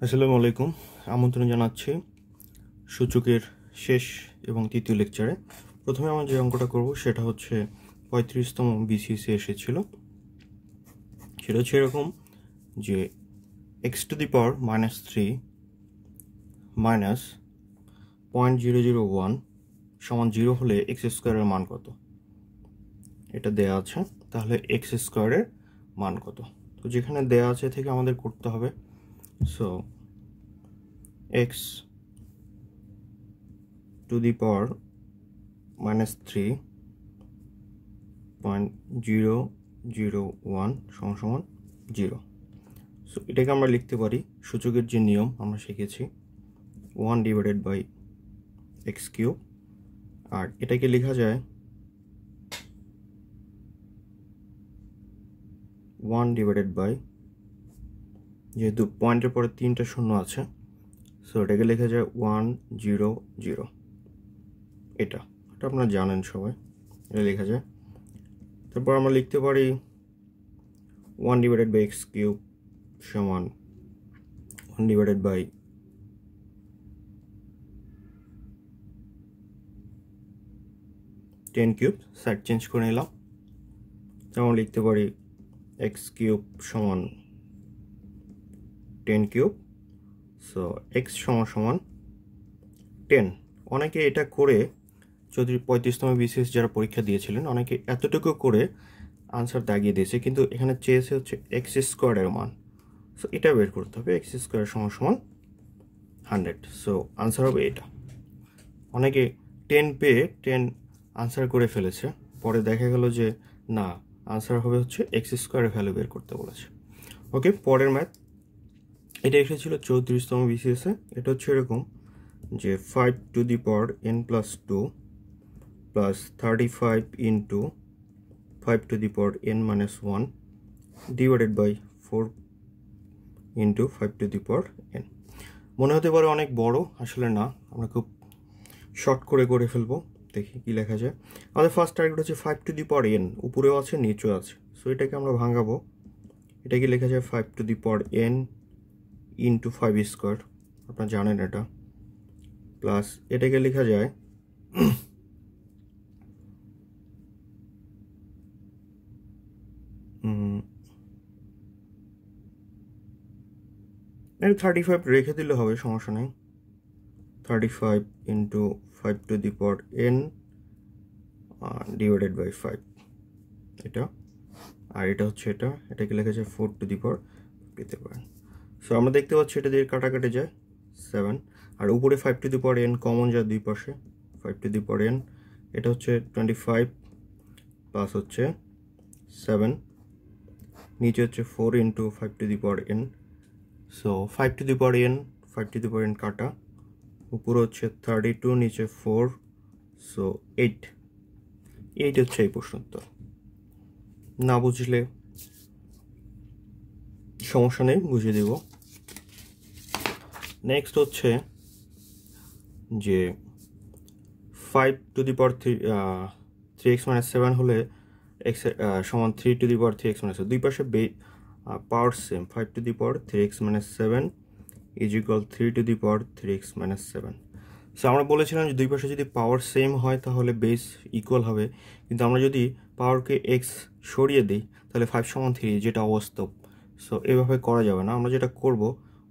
আসসালামু আলাইকুম। আমন্ত্রণ জানাচ্ছি সূচকের শেষ এবং তৃতীয় লেকচারে। প্রথমে আমরা যে অঙ্কটা করব সেটা হচ্ছে 35তম বিসিএসে এসেছিল। সেটা হচ্ছে এরকম যে x⁻³ মাইনাস 0.001 সমান 0 হলে x² এর মান কত, এটা দেয়া আছে। তাহলে x² এর মান কত, তো যেখানে দেয়া আছে থেকে আমাদের করতে হবে। সো x⁻³ সমান 0। সো এটাকে আমরা লিখতে পারি, সূচকের যে নিয়ম আমরা শিখেছি 1/x³, আর এটাকে লেখা যায় 1/, যেহেতু পয়েন্টের পরে 3টা শূন্য আছে, সো এটাকে লেখা যায় 100। এটা আপনারা জানেন সবাই, এটা লেখা যায়। তারপর আমরা লিখতে পারি 1/x³ সমান 1/10³ সাইড চেঞ্জ করে নিলাম। যেমন লিখতে পারি x³ সমান 10³। সো x সমান 10। অনেকে এটা করে 35তম বিসিএস যারা পরীক্ষা দিয়েছিলেন অনেকে এতটুকু করে আনসার দাগিয়ে দিয়েছে, কিন্তু এখানে চেয়েছে হচ্ছে x² এর মান। সো এটা বের করতে হবে, x² সমান 100। সো আনসার হবে এটা। অনেকে 10 পেয়ে 10 আনসার করে ফেলেছে, পরে দেখা গেল যে না, আনসার হবে হচ্ছে x² এর ভ্যালু বের করতে বলেছে। ওকে, পরের ম্যাথ এটা এসেছিল 34তম বিসিএসে। এটা হচ্ছে এরকম যে 5n+2 plus 35 into 5n-1 divided by 4 into 5n। মনে হতে পারে অনেক বড়, আসলে না, আমরা খুব শর্ট করে ফেলবো। দেখি কি লেখা যায়। আমাদের ফার্স্ট টার্গেট হচ্ছে 5n, উপরেও আছে নিচেও আছে। সো এটাকে আমরা ভাঙাবো। এটাকে লেখা যায় 5n ইন্টু 5², আপনারা জানেন এটা, প্লাস এটাকে লেখা যায় 35 রেখে দিলে হবে, সমস্যা নেই। 35 ইন্টু 5n ডিভাইডেড বাই 5, এটা। আর এটা হচ্ছে এটাকে লেখা যায় 4 দিতে পারেন। সো আমরা দেখতে পাচ্ছি এটা দিয়ে কাটাকাটি যায় 7, আর উপরে 5n কমন যায় দুই পাশে। 5n এটা হচ্ছে 25 প্লাস হচ্ছে 7, নিচে হচ্ছে 4 ইন্টু 5n। সো 5n কাটা, উপরে হচ্ছে 32, নিচে 4, সো 8 হচ্ছে এই প্রশ্ন উত্তর। না বুঝলে সমস্যা নেই, বুঝিয়ে দেব। নেক্সট হচ্ছে যে 5⁻³ হলে x সমান 3⁻³ দুই পাশে পাওয়ার সেম। 5⁻³ ইজ ইকুয়াল 3⁻³ সো আমরা বলেছিলাম যে দুই পাশে যদি পাওয়ার সেম হয় তাহলে বেস ইকুয়াল হবে, কিন্তু আমরা যদি পাওয়ারকে x সরিয়ে দিই তাহলে 5 সমান 3, যেটা অবাস্তব। সো এভাবে করা যাবে না। আমরা যেটা করব,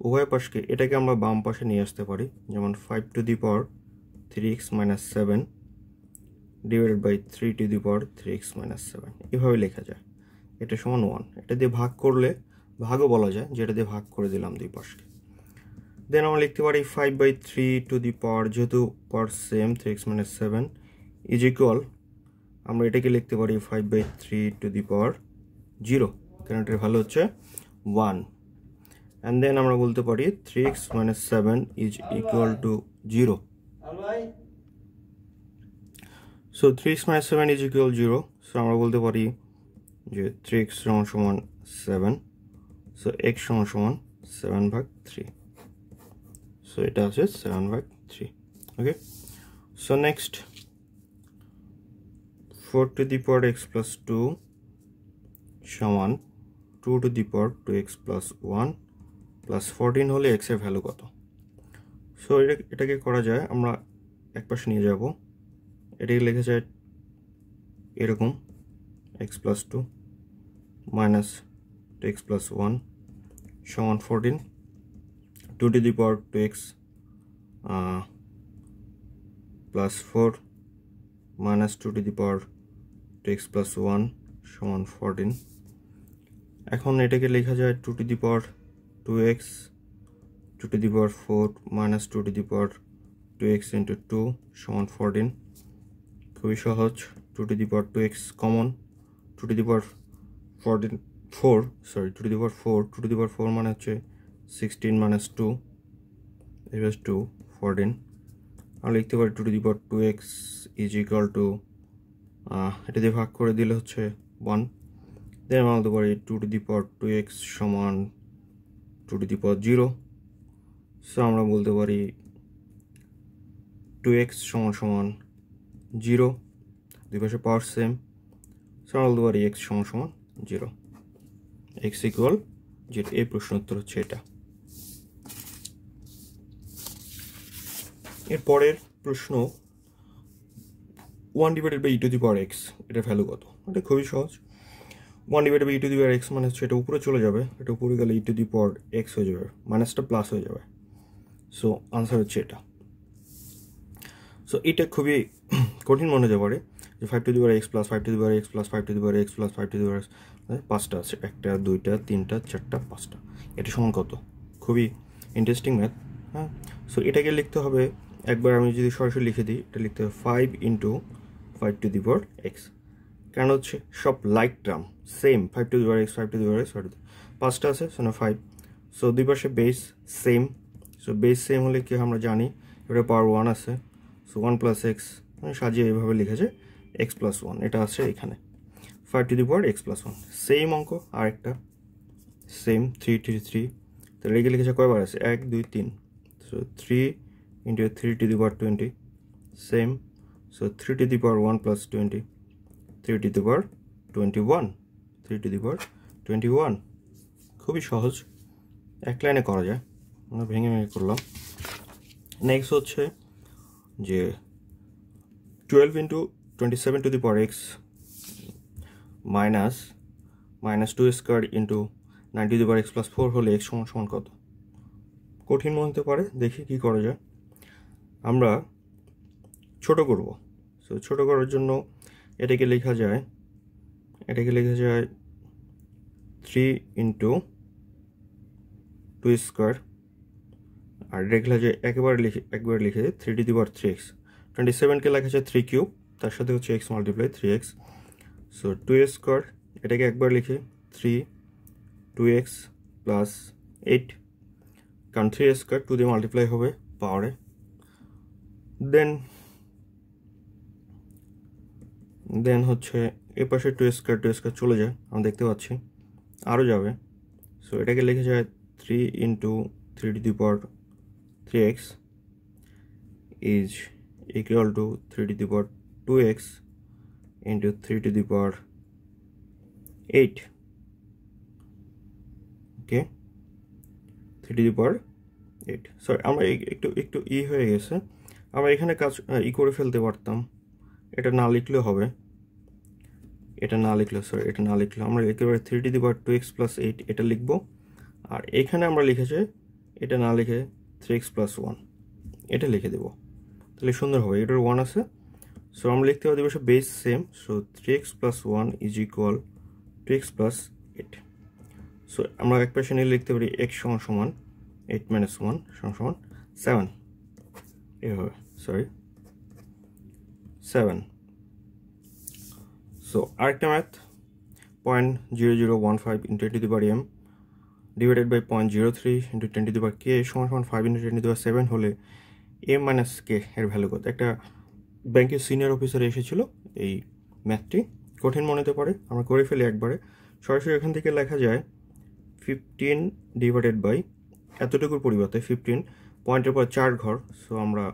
উভয় পাশকে এটাকে আমরা বাম পাশে নিয়ে আসতে পারি। যেমন 5⁻³ ডিভাইডেড বাই 3⁻³ এভাবে লেখা যায়। এটা সমান 1। এটা দিয়ে ভাগ করলে ভাগও বলা যায়, যেটা দিয়ে ভাগ করে দিলাম দুই পাশকে। দেন আমরা লিখতে পারি 5/3, যেহেতু পাওয়ার সেম 3x-7 ইজ ইকুয়াল, আমরা এটাকে লিখতে পারি 5/3⁻0, কারণ এটার ভ্যালু হচ্ছে 1। অ্যান্ড দেন আমরা বলতে পারি 3x-7 is equal to 0। So 3x-7 is equal 0। So আমরা বলতে পারি যে 3x সমান 7, সো x সমান 7/3। সো এটা আছে 7/3। ওকে, সো নেক্সট 4x+2 সমান 2x+1 প্লাস 14 হলে এক্সের ভ্যালু কত। সো এটাকে করা যায়, আমরা এক পাশে নিয়ে যাব, এটাকে লেখা যায় এরকম x plus 2 minus 2x plus 1 সমান 14, 2 to the power 2x plus 4 minus 2 to the power 2x plus 1 সমান 14। এখন এটাকে লেখা যায় 2 to the power 2x 2 to the power 4 minus 2 to the power 2x into 2 সমান 14। খুবই সহজ, 2 to the power 2x common, 2 to the power 2 to the power 4 2 to the power 4 মানে হচ্ছে 16 minus 2 equals to 14। আর লিখতে পারি 2 to the power 2x is equal to এটা দিয়ে ভাগ করে দিলে হচ্ছে 1। দেন আমরা বলতে পারি 2 to the power 2x সমান 2 to the power 0। সো আমরা বলতে পারি 2x সমান সমান 0, দুই পাশে পাওয়ার সেম। সো আমরা বলতে পারি x সমান সমান 0, x ইকুয়াল 0। এই প্রশ্ন উত্তর হচ্ছে এটা। এরপরের প্রশ্ন 1 divided by e to the power x, এটার ভ্যালু কত। এটা খুবই সহজ, 1 divided by e to the power x মানে হচ্ছে এটা উপরে চলে যাবে, এটা উপরে গেলে e to the power x হয়ে যাবে, মাইনাসটা প্লাস হয়ে যাবে। সো আনসার হচ্ছে এটা। সো এটা খুবই কঠিন মনে হতে পারে যে 5 two the power x plus 5 two the power x plus 5 two the power x plus 5 two the power x, পাঁচটা আছে, একটা দুইটা তিনটা চারটা পাঁচটা, এটা সমান কত। খুবই ইন্টারেস্টিং ম্যাথ। হ্যাঁ, সো এটাকে লিখতে হবে, একবার আমি যদি সরাসরি লিখে দিই, এটা লিখতে হবে 5 into 5 two the power x, কেন হচ্ছে সব like term same, 5 two the power x 5 two the power x, পাঁচটা আছে, সো না 5। সো দুই পাশে base same, so base same হলে কি আমরা জানি এটা পাওয়ার 1 আছে, সো 1 প্লাস এক্স সাজিয়ে এইভাবে লিখেছে এক্স প্লাস 1, এটা আছে এখানে 5 two the power x plus 1। Same অঙ্ক আরেকটা সেম 3 টু 3, তো রেগে লিখেছে কয়বার আছে 1 2 3, so 3 into 3 to the power 20 same, so 3 to the power 1 plus 20, 3 to the power 21, 3 to the power 21। খুবই সহজ, এক লাইনে করা যায়, আমরা ভেঙে ভেঙে করলাম। নেক্সট হচ্ছে যে 12 into 27 two the power x minus 2 square into 9 two the power x plus 4 হলে এক্স সমান সমান কত। কঠিন মনে হতে পারে, দেখি কি করা যায়। আমরা ছোট করব, সো ছোট করার জন্য এটাকে লেখা যায় 3 ইন্টু 2 স্কোয়ার, আর এটা লেখা যায় একবার লিখে 3 টু দি পাওয়ার 3x। 27কে লেখা যায় 3 কিউব, তার সাথে হচ্ছে x multiply 3x, so 2 square, এটাকে একবার লিখে 3 2x প্লাস 8, কারণ 3 স্কোয়ার 2 দিয়ে মাল্টিপ্লাই হবে পাওয়ারে। দেন হচ্ছে এ পাশে 2 স্কোয়ার চলে যায়, আমরা দেখতে পাচ্ছি আরও যাবে, সো এটাকে লিখে যায় 3 into 3 to the power 3x is equal to 3 to the power 2x into 3 to the power 8, okay, 3 to the power 8। Sorry, আমরা একটু হয়ে গেছে, আমরা এখানে কাজ করে ফেলতে পারতাম, এটা না লিখলেও হবে, এটা না লিখলে আমরা লিখতে পারি 3 to the power 2x plus 8 এটা লিখবো, আর এখানে আমরা লিখেছি এটা না লিখে 3x plus 1 এটা লিখে দেবো, তাহলে সুন্দর হবে। এটার 1 আছে, সো আমরা লিখতে পারি দিবস base same, so 3x plus 1 is equal 2x plus 8। So আমরা এক পাশে নিয়ে লিখতে পারি x সমান সমান 8 minus 1 সমান সমান 7, এভাবে, সরি 7। সো আরেকটা math 0.0015 into 10 to the power m divided by 0.03 into 10 to the power k সমান সমান 5 ইন্টু 10 টু দি পাওয়ার 7 হলে m মাইনাস k এর ভ্যালু কত। একটা ব্যাংকের সিনিয়র অফিসার এসেছিল, এই ম্যাথটি কঠিন মনে হতে পারে, আমরা করে ফেলি একবারে। সরাসরি এখান থেকে লেখা যায় 15 ডিভাইডেড বাই এতটুকুর পরিবর্তে 15 পয়েন্টের পর 4 ঘর, সো আমরা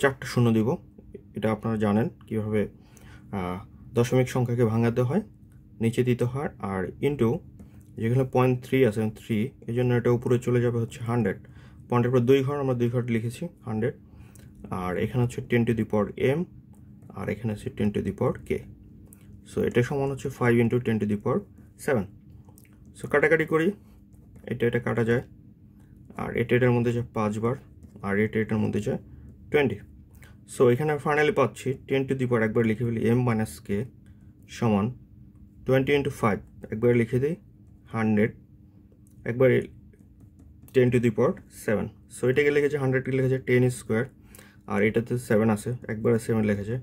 4টা শূন্য দিব, এটা আপনারা জানেন কীভাবে দশমিক সংখ্যাকে ভাঙাতে হয়, নিচে দিতে হয়, আর ইন্টু যেখানে 0.3 আছে 3, এই জন্য এটা উপরে চলে যাবে হচ্ছে 100, পয়েন্টের পর 2 ঘর, আমরা 2 ঘর লিখেছি 100, আর এখানে হচ্ছে 10 টু দি পাওয়ার m, আর এখানে হচ্ছে 10 to the power k। So এটা সমান হচ্ছে 5 into 10 to the power 7। So কাটাকাটি করি, এটা কাটা যায়, আর এটার মধ্যে যায় 5 বার, আর এটার মধ্যে যায় 20। সো এখানে ফাইনালি পাচ্ছি 10 টু দি পাওয়ার, একবার লিখে ফেলি m মাইনাস k সমান 20 ইন্টু 5, একবার লিখে দিই 100, একবার 10 টু দি পাওয়ার 7। সো এটাকে লিখেছে 100কে লিখেছে 10 স্কোয়ার, আর এটাতে 7 আছে, একবার 7 লিখেছে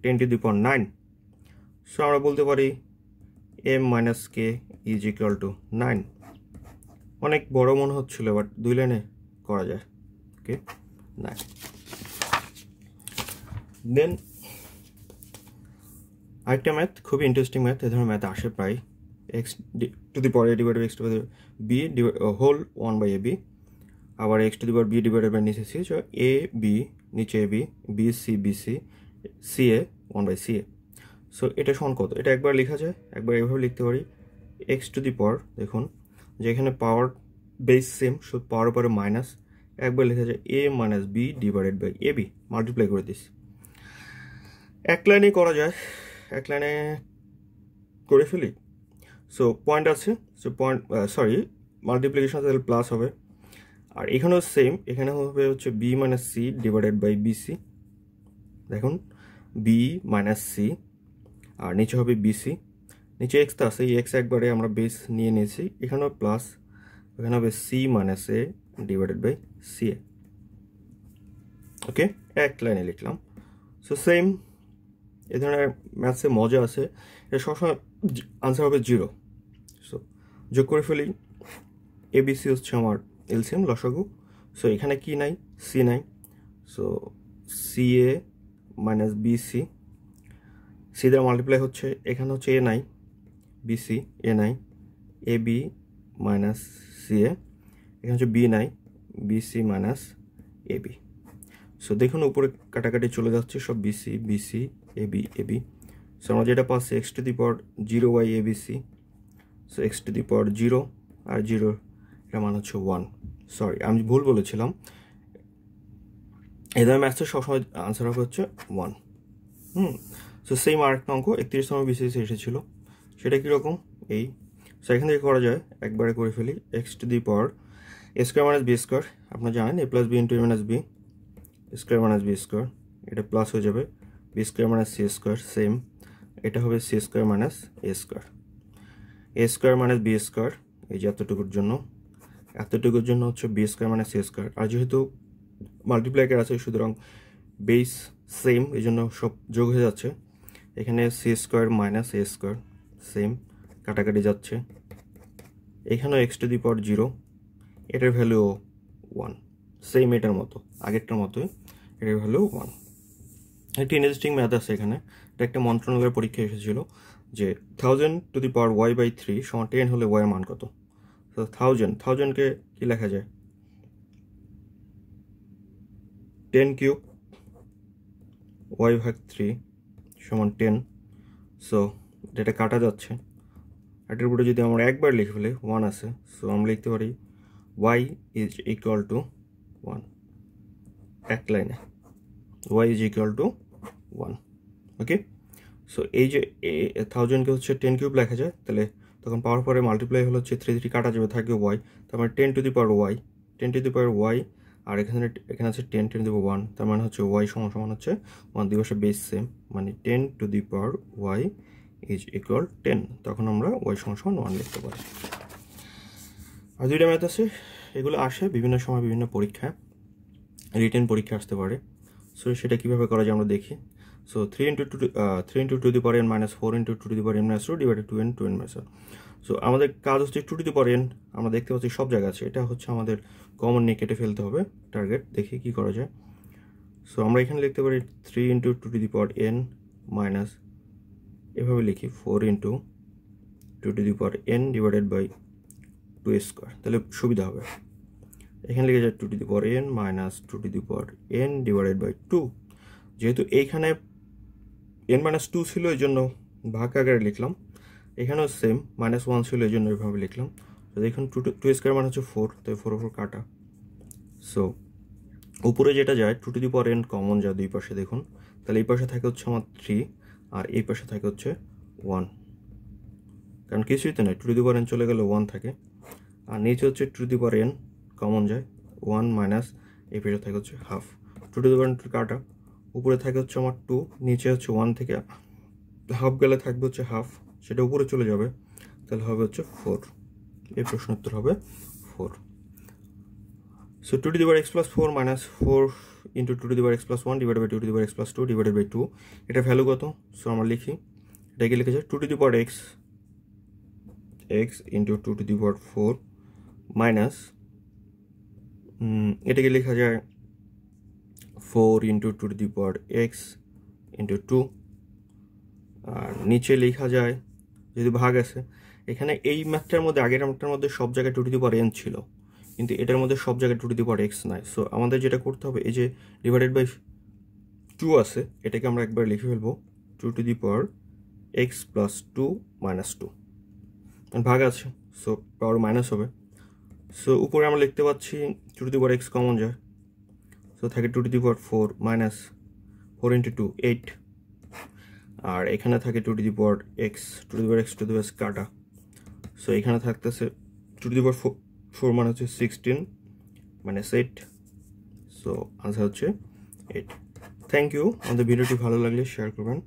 10 টু দি পাওয়ার 9। সো আমরা বলতে পারি m minus k is equal to 9। অনেক বড় মনে হচ্ছিল, বাট 2 লাইনে করা যায়। ওকে, 9। দেন আরেকটা ম্যাথ, খুবই ইন্টারেস্টিং ম্যাথ, এই ধরনের ম্যাথ আসে প্রায়। x to the power a divided by x to the power b whole 1 by ab, আবার x to the power b divided by নিচে c, সো a b নিচে ab, b c b c, c a 1 by c a। So এটা সমান কত? এটা একবার লেখা যায়, একবার এভাবে লিখতে পারি x টু দি পাওয়ার, দেখুন যেখানে power base same, so power উপরে মাইনাস, একবার লেখা যায় a minus b divided by ab, multiply করে দিস। এক লাইনে করা যায়, এক লাইনে করে ফেলি। সো পয়েন্ট আছে, সো পয়েন্ট সরি মাল্টিপ্লিকেশন তাহলে প্লাস হবে, আর এখানেও সেম, এখানে হবে হচ্ছে b minus c divided by bc, দেখুন b মাইনাস c, আর নিচে হবে bc, নিচে x তো আছে, এই x একবারে আমরা বেস নিয়ে নিয়েছি, এখানেও প্লাস, এখানে হবে c minus a divided by ca। Okay, এক লাইনে লিখলাম। সো সেম, এই ধরনের ম্যাথসে মজা আছে, এটা সবসময় আনসার হবে 0। সো যোগ করে ফেলি, এবিসি হচ্ছে আমার এলসিএম লসাগু। সো এখানে কি নাই? সি নাই, so C A minus BC, C দ্বারা মাল্টিপ্লাই হচ্ছে, এখানে হচ্ছে এ নাই, বিসি এ নাই, A B minus C A, এখানে হচ্ছে বি নাই, BC minus A B. So দেখুন উপরে কাটাকাটি চলে যাচ্ছে সব, BC BC AB AB. So আমরা যেটা পাচ্ছি x to the power 0 by ABC, so x to the power 0 আর 0 এর মান হচ্ছে 1। সরি আমি ভুল বলেছিলাম, এই ধরনের ম্যাথসের সবসময় আনসার হবে হচ্ছে 1। সো সেম আরেকটা অঙ্ক 31তম বিসিএসে এসেছিল, সেটা কীরকম? এই, সো এখান থেকে করা যায়, একবারে করে ফেলি x to the power A square minus B square, আপনারা জানেন A plus B into A minus B, square minus B square, এটা প্লাস হয়ে যাবে B square minus C square, same এটা হবে C square minus A square, A square minus B square, এই যে এতটুকুর জন্য হচ্ছে B square minus C square, আর যেহেতু মাল্টিপ্লাইকার আছে সুতরাং বেস সেম, এই জন্য সব যোগ হয়ে যাচ্ছে, এখানে C square minus A square, same কাটাকাটি যাচ্ছে, এখানেও এক্স টু দি পাওয়ার 0, এটার ভ্যালু 1, সেম এটার মতো আগেরটার মতোই, এটার ভ্যালু 1। একটি ইন্টারেস্টিং ম্যাথ আছে এখানে, এটা একটা মন্ত্রণালয়ের পরীক্ষা এসেছিল যে 1000 to the power y by 3 সমান 10 হলে ওয়াই মান কত? তো 1000কে কি লেখা যায়? 10 কিউব ওয়াই ভাগ 3 সমান 10। সো এটা কাটা যাচ্ছে, এটার উপরে যদি আমরা একবার লিখে ফেলি 1 আছে, সো আমরা লিখতে পারি ওয়াই ইজ ইকুয়াল টু 1, এক লাইনে y is equal to 1। Okay, so এই যে 1000কে হচ্ছে 10 কিউব লেখা যায়, তাহলে তখন পাওয়ার পরে মাল্টিপ্লাই হলো হচ্ছে 3 কাটা যাবে, থাকবে y, তার মানে 10 to the power y, 10 to the power y, আর এখানে আছে 10 টু দি পাওয়ার 1, তার মানে হচ্ছে y সমান হচ্ছে 1, দুই পাশে বেস সেম, মানে 10 to the power y is equal 10, তখন আমরা y সমান 1 লিখতে পারি। আর দুইটা ম্যাথ আছে, এগুলো আসে বিভিন্ন সময় বিভিন্ন পরীক্ষায়, রিটেন পরীক্ষা আসতে পারে। সো সেটা কীভাবে করা যায় আমরা দেখি। So 3 into 2 to the power n minus 4 into 2 to the power n minus 2 divided 2n minus 1। So আমাদের কাজ হচ্ছে 2 টু দি পাওয়ার n, আমরা দেখতে পাচ্ছি সব জায়গা আছে, এটা হচ্ছে আমাদের কমন নিয়ে কেটে ফেলতে হবে টার্গেট, দেখি কি করা যায়। সো আমরা এখানে লিখতে পারি 3 into 2 to the power n minus, এভাবে লিখি 4 into 2 to the power n divided by 2 square, তাহলে সুবিধা হবে। এখানে লিখে যায় 2 to the power n minus 2 to the power n divided by 2, যেহেতু এইখানে n মাইনাস 2 ছিল এই জন্য ভাগ আকারে লিখলাম, এখানেও সেম -1 ছিল, এই জন্য এইভাবে লিখলাম। তো দেখুন 2 স্কোয়ার মানে হচ্ছে 4, তাই 4 4 কাটা। সো উপরে যেটা যায় 2n কমন যায় দুই পাশে, দেখুন তাহলে এই পাশে থাকে হচ্ছে আমার 3 আর এই পাশে থাকে হচ্ছে 1, কারণ কিছুই তো নয়, 2n চলে গেলে 1 থাকে। আর নিচে হচ্ছে 2n কমন যায় 1 মাইনাস এই পাশে থাকে হচ্ছে হাফ। 2n কাটা, উপরে থাকে হচ্ছে আমার 2, নিচে হচ্ছে 1 থেকে হাফ গেলে থাকবে হচ্ছে হাফ, সেটা উপরে চলে যাবে, তাহলে হবে হচ্ছে 4। এই প্রশ্ন উত্তর হবে 4। So 2 to the power x plus 4 minus 4 into 2 to the power x plus 1 divided by 2 to the power x plus 2 divided by 2, এটা ভ্যালু কত? সো আমরা লিখি, এটাকে লিখে যায় 2 to the power x into 2 to the power 4 minus এটাকে লেখা যায় 4 into 2 to the power x into 2, আর নিচে লেখা যায় যদি ভাগ আছে, এখানে এই ম্যাথটার মধ্যে আগের ম্যাথটার মধ্যে সব জায়গায় 2 to the power n ছিল, কিন্তু এটার মধ্যে সব জায়গায় 2 to the power x নাই। সো আমাদের যেটা করতে হবে, এই যে ডিভাইডেড বাই 2 আছে, এটাকে আমরা একবার লিখে ফেলবো 2 to the power x plus 2 minus 2, ভাগ আছে সো পাওয়ার মাইনাস হবে। সো উপরে আমরা লিখতে পাচ্ছি 2 to the power x common যায়, সো থাকে 2 to the power 4 minus 4 into 2 8, আর এখানে থাকে 2 to the power x, 2 to the power x to the power কাটা, সো এখানে থাকতেছে 2 to the power 4 মানে হচ্ছে 16 মাইনাস 8, সো আনসার হচ্ছে 8। Thank you. আমাদের ভিডিওটি ভালো লাগলে শেয়ার করবেন।